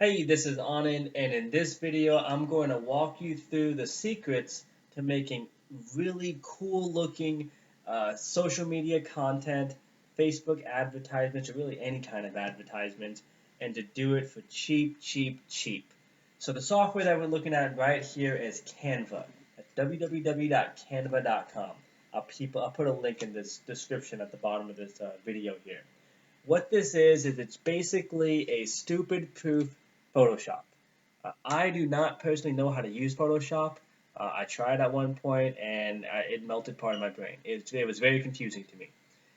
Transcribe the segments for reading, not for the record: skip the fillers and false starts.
Hey, this is Anand, and in this video, I'm going to walk you through the secrets to making really cool looking social media content, Facebook advertisements, or really any kind of advertisement, and to do it for cheap, cheap, cheap. So, the software that we're looking at right here is Canva. That's www.canva.com. I'll put a link in this description at the bottom of this video here. What this is it's basically a stupid proof Photoshop. I do not personally know how to use Photoshop. I tried at one point and it melted part of my brain. It was very confusing to me.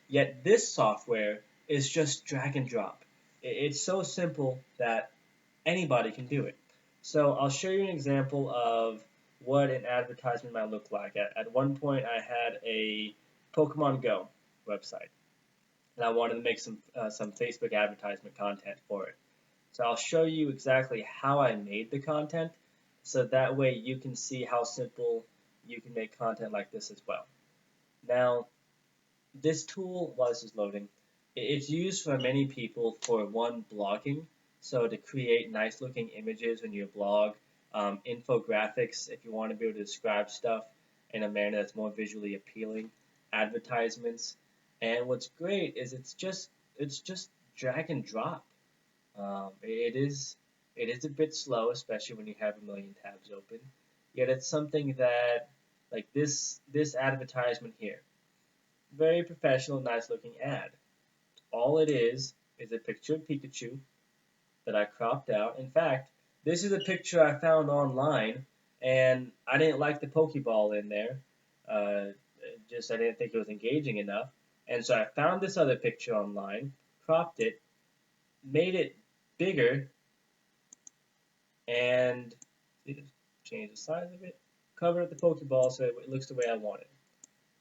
Yet this software is just drag and drop. It's so simple that anybody can do it. So I'll show you an example of what an advertisement might look like. At one point, I had a Pokemon Go website and I wanted to make some Facebook advertisement content for it. So I'll show you exactly how I made the content, so that way you can see how simple you can make content like this as well. Now, this tool, while this is loading, it's used for many people for one, blogging, so to create nice looking images in your blog, infographics if you want to be able to describe stuff in a manner that's more visually appealing, advertisements, and what's great is it's just drag and drop. It is a bit slow, especially when you have a million tabs open. Yet it's something that, like this advertisement here, very professional, nice looking ad. All it is a picture of Pikachu that I cropped out. In fact, this is a picture I found online, and I didn't like the Pokeball in there. Uh, just I didn't think it was engaging enough, and so I found this other picture online, cropped it, made it bigger, and change the size of it, cover up the Pokeball so it looks the way I want it.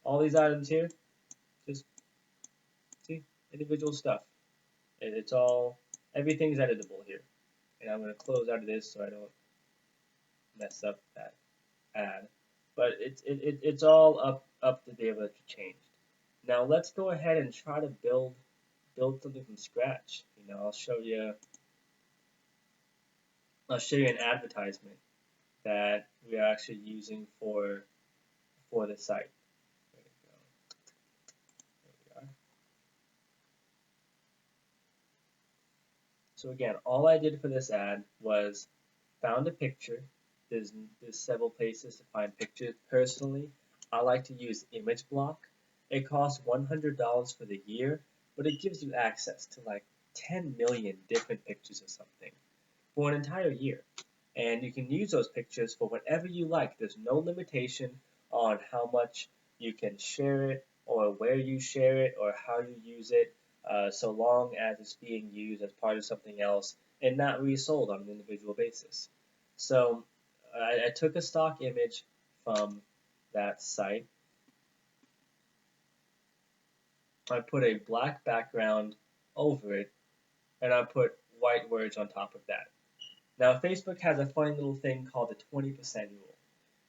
All these items here, just see individual stuff. It's all everything's editable here. And I'm going to close out of this so I don't mess up that ad. But it's all up to be able to change. Now let's go ahead and try to build something from scratch. I'll show you an advertisement that we are actually using for the site. There we go. There we are. So again, all I did for this ad was found a picture. There's several places to find pictures. Personally, I like to use Image Block. It costs $100 for the year, but it gives you access to like 10 million different pictures of something for an entire year. And you can use those pictures for whatever you like. There's no limitation on how much you can share it or where you share it or how you use it, so long as it's being used as part of something else and not resold on an individual basis. So I took a stock image from that site. I put a black background over it, and I put white words on top of that. Now, Facebook has a funny little thing called the 20% rule.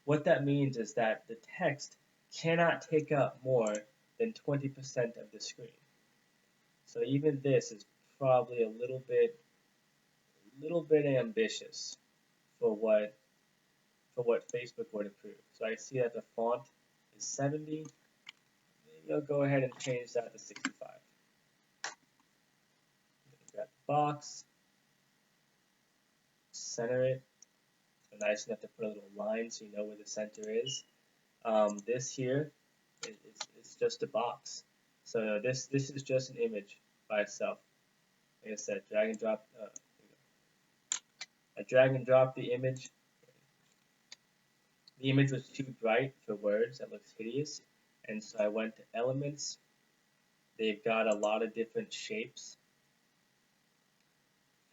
What that means is that the text cannot take up more than 20% of the screen. So even this is probably a little bit ambitious for what Facebook would approve. So I see that the font is 70. Maybe I'll go ahead and change that to 65. Grab the box, center it. So nice enough to put a little line so you know where the center is. This here is just a box. So this is just an image by itself. Like I said, drag and drop. I drag and drop the image. The image was too bright for words. That looks hideous. And so I went to elements. They've got a lot of different shapes.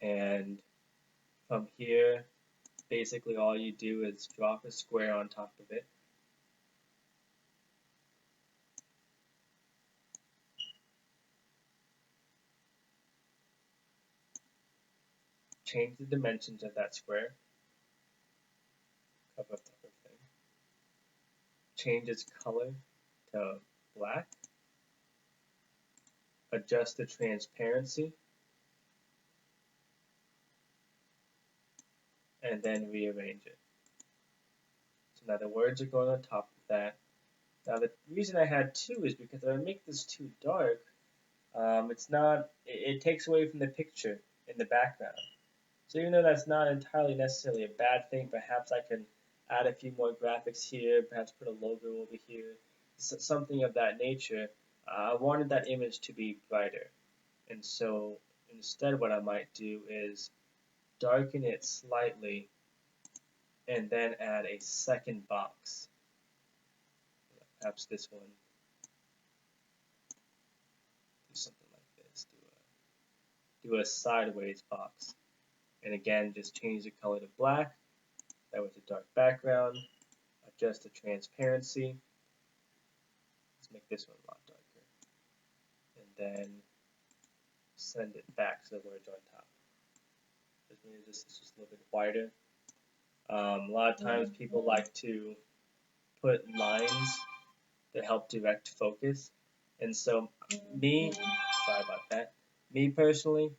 And from here, basically all you do is drop a square on top of it. Change the dimensions of that square. Cover up the whole thing. Change its color to black. Adjust the transparency. and then rearrange it. So now the words are going on top of that. Now the reason I had two is because if I make this too dark, it's not. It takes away from the picture in the background. So even though that's not entirely necessarily a bad thing, perhaps I can add a few more graphics here, perhaps put a logo over here, something of that nature. I wanted that image to be brighter, and so instead what I might do is darken it slightly and then add a second box. Perhaps this one. Do something like this. Do a sideways box. And again, just change the color to black. That was a dark background. Adjust the transparency. Let's make this one a lot darker. And then send it back to the words on top. This means this is just a little bit wider. A lot of times people like to put lines that help direct focus. And so sorry about that. Me personally,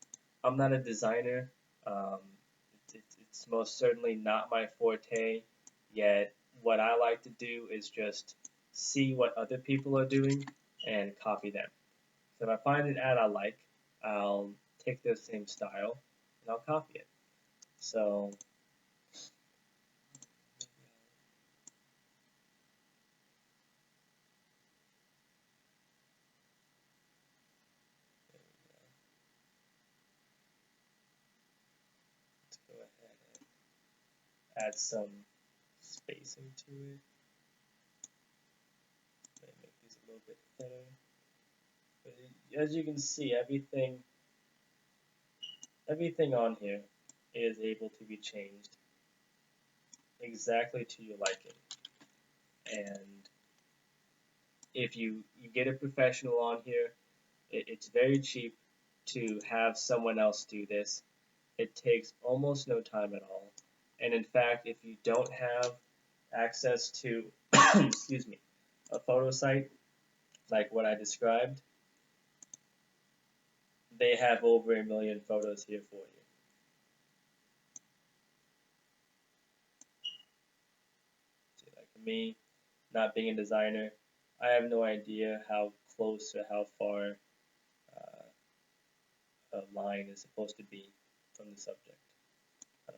I'm not a designer. Um, it's most certainly not my forte, yet what I like to do is just see what other people are doing and copy them. So if I find an ad I like, I'll take the same style and I'll copy it. So let's go ahead and add some spacing to it. Make these a little bit thinner. But as you can see, everything on here is able to be changed exactly to your liking. And if you get a professional on here, it's very cheap to have someone else do this. It takes almost no time at all. And in fact, if you don't have access to, excuse me, a photo site like what I described, they have over 1 million photos here for you. See, like me, not being a designer, I have no idea how close or how far a line is supposed to be from the subject.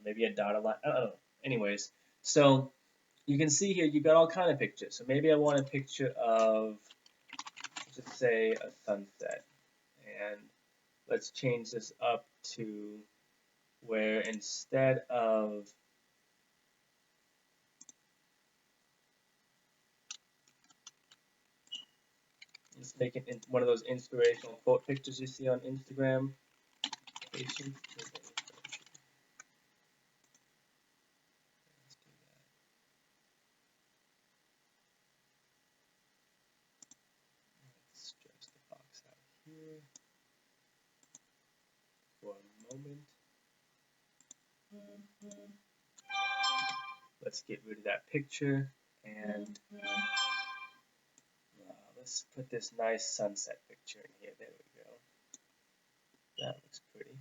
Maybe a dotted line. I don't know. Anyways, so you can see here you've got all kind of pictures. So maybe I want a picture of, let's say, a sunset, and let's change this up to where instead of let's make it one of those inspirational quote pictures you see on Instagram. Patience. Let's stretch the box out here for a moment. Let's get rid of that picture and let's put this nice sunset picture in here. There we go. That looks pretty.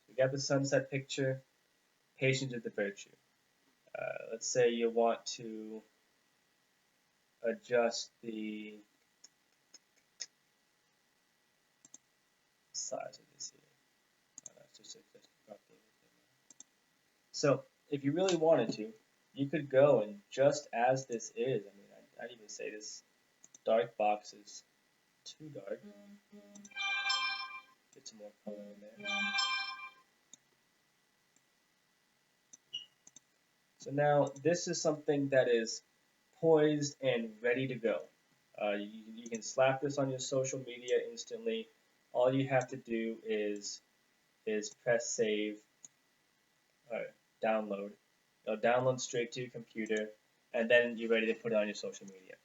We got the sunset picture. Patience is the virtue. Let's say you want to adjust the size of this here. Just adjust the property. So if you really wanted to, you could go and just as this is, I mean, I'd even say this dark box is too dark. Get some more color in there. So now this is something that is poised and ready to go. You can slap this on your social media instantly. All you have to do is press save or download. It'll download straight to your computer, and then you're ready to put it on your social media.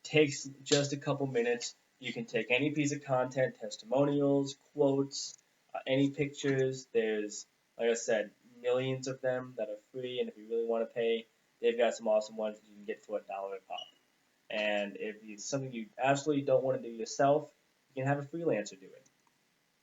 Takes just a couple minutes. You can take any piece of content, testimonials, quotes, any pictures. There's, like I said, millions of them that are free, and if you really want to pay, they've got some awesome ones that you can get for $1 a pop. And if it's something you absolutely don't want to do yourself, you can have a freelancer do it.